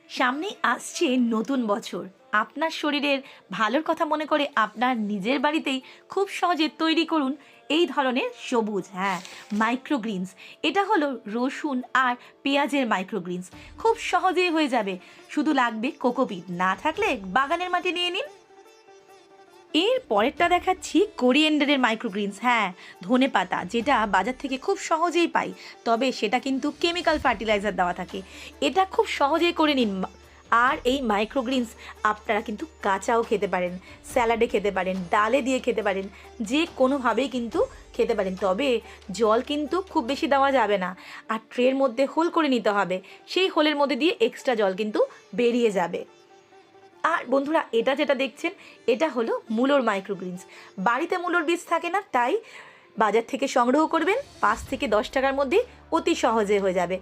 সামনেই আসছে নতুন বছর। আপনার শরীরের ভালোর কথা মনে করে আপনার নিজের বাড়িতেই খুব সহজে তৈরি করুন এই ধরনের সবুজ, মাইক্রোগ্রিনস। এটা হলো রসুন আর পেঁয়াজের মাইক্রোগ্রিনস। খুব সহজেই হয়ে যাবে। শুধু লাগবে কোকোপিট, না থাকলে বাগানের মাটি নিয়ে নিন। এর পরেরটা দেখাচ্ছি কোরিয়েন্ডারের মাইক্রোগ্রিনস। ধনে পাতা, যেটা বাজার থেকে খুব সহজেই পাই, তবে সেটা কিন্তু কেমিক্যাল ফার্টিলাইজার দেওয়া থাকে। এটা খুব সহজেই করে নিন। আর এই মাইক্রোগ্রিনস আপনারা কিন্তু কাঁচাও খেতে পারেন, স্যালাডে খেতে পারেন, ডালে দিয়ে খেতে পারেন, যে কোনোভাবেই কিন্তু খেতে পারেন। তবে জল কিন্তু খুব বেশি দেওয়া যাবে না। আর ট্রের মধ্যে হোল করে নিতে হবে, সেই হোলের মধ্যে দিয়ে এক্সট্রা জল কিন্তু বেরিয়ে যাবে। আর বন্ধুরা, এটা যেটা দেখছেন, এটা হলো মূলোর মাইক্রোগ্রিনস। বাড়িতে মূলোর বীজ থাকে না, তাই বাজার থেকে সংগ্রহ করবেন। 5 থেকে 10 টাকার মধ্যে অতি সহজে হয়ে যাবে।